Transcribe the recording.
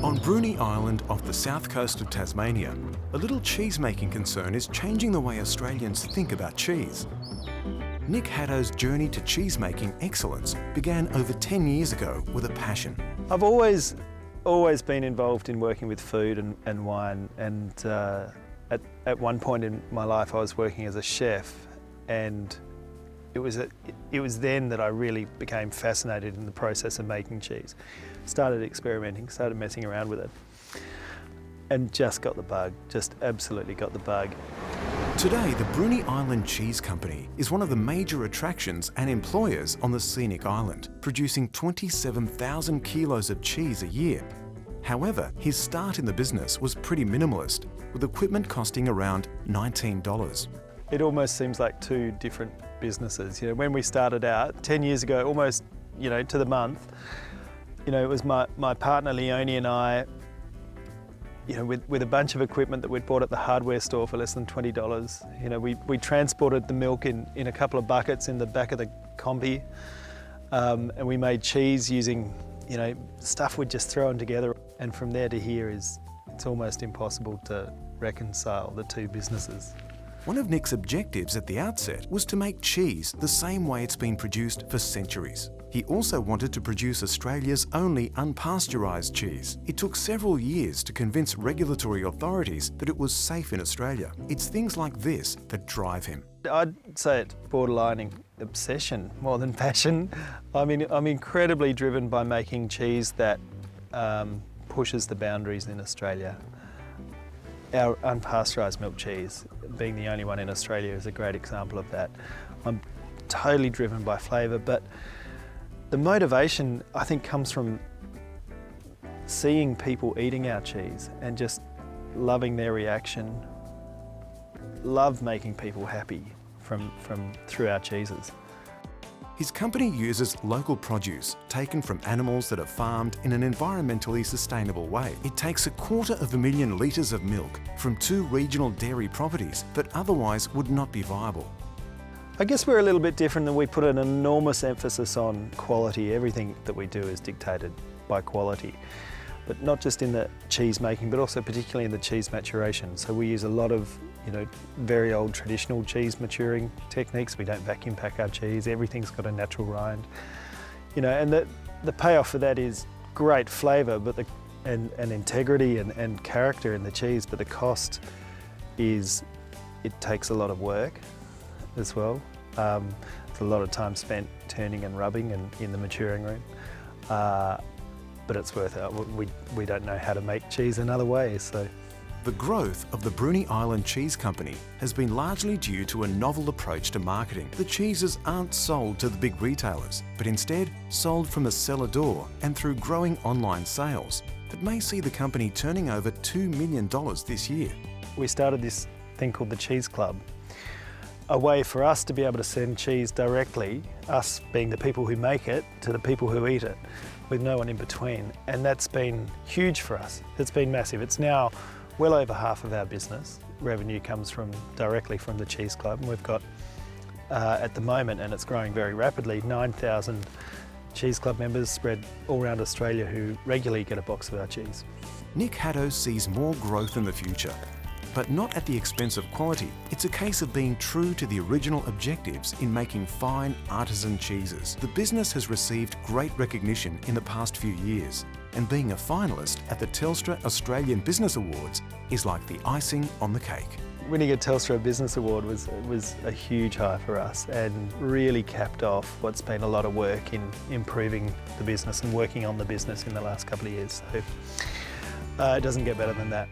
On Bruny Island off the south coast of Tasmania, a little cheese-making concern is changing the way Australians think about cheese. Nick Hattow's journey to cheese-making excellence began over 10 years ago with a passion. I've always been involved in working with food and wine, and at one point in my life I was working as a chef, and it was then that I really became fascinated in the process of making cheese. Started experimenting, started messing around with it, and just got the bug, just absolutely got the bug. Today, the Bruny Island Cheese Company is one of the major attractions and employers on the scenic island, producing 27,000 kilos of cheese a year. However, his start in the business was pretty minimalist, with equipment costing around $19. It almost seems like two different businesses. You know, when we started out 10 years ago, almost, you know, to the month, you know, it was my partner Leonie and I, you know, with a bunch of equipment that we'd bought at the hardware store for less than $20. You know, we transported the milk in a couple of buckets in the back of the combi, and we made cheese using, you know, stuff we'd just thrown together. And from there to here it's almost impossible to reconcile the two businesses. One of Nick's objectives at the outset was to make cheese the same way it's been produced for centuries. He also wanted to produce Australia's only unpasteurized cheese. It took several years to convince regulatory authorities that it was safe in Australia. It's things like this that drive him. I'd say it's borderline obsession more than passion. I mean, I'm incredibly driven by making cheese that pushes the boundaries in Australia. Our unpasteurized milk cheese, being the only one in Australia, is a great example of that. I'm totally driven by flavour, but the motivation, I think, comes from seeing people eating our cheese and just loving their reaction. Love making people happy through our cheeses. His company uses local produce taken from animals that are farmed in an environmentally sustainable way. It takes 250,000 litres of milk from 2 regional dairy properties that otherwise would not be viable. I guess we're a little bit different, than we put an enormous emphasis on quality. Everything that we do is dictated by quality, but not just in the cheese making, but also particularly in the cheese maturation. So we use a lot of, you know, very old traditional cheese maturing techniques. We don't vacuum pack our cheese. Everything's got a natural rind, you know, and the payoff for that is great flavour, but and integrity and character in the cheese. But the cost is, it takes a lot of work as well. It's a lot of time spent turning and rubbing in the maturing room. But it's worth it. We don't know how to make cheese in other ways, so. The growth of the Bruny Island Cheese Company has been largely due to a novel approach to marketing. The cheeses aren't sold to the big retailers, but instead sold from the cellar door and through growing online sales that may see the company turning over $2 million this year. We started this thing called the Cheese Club, a way for us to be able to send cheese directly, us being the people who make it, to the people who eat it, with no one in between. And that's been huge for us. It's been massive. It's now well over half of our business. Revenue comes directly from the Cheese Club, and we've got, at the moment, and it's growing very rapidly, 9,000 Cheese Club members spread all around Australia who regularly get a box of our cheese. Nick Hattow sees more growth in the future, but not at the expense of quality. It's a case of being true to the original objectives in making fine artisan cheeses. The business has received great recognition in the past few years, and being a finalist at the Telstra Australian Business Awards is like the icing on the cake. Winning a Telstra Business Award was a huge high for us, and really capped off what's been a lot of work in improving the business and working on the business in the last couple of years. So it doesn't get better than that.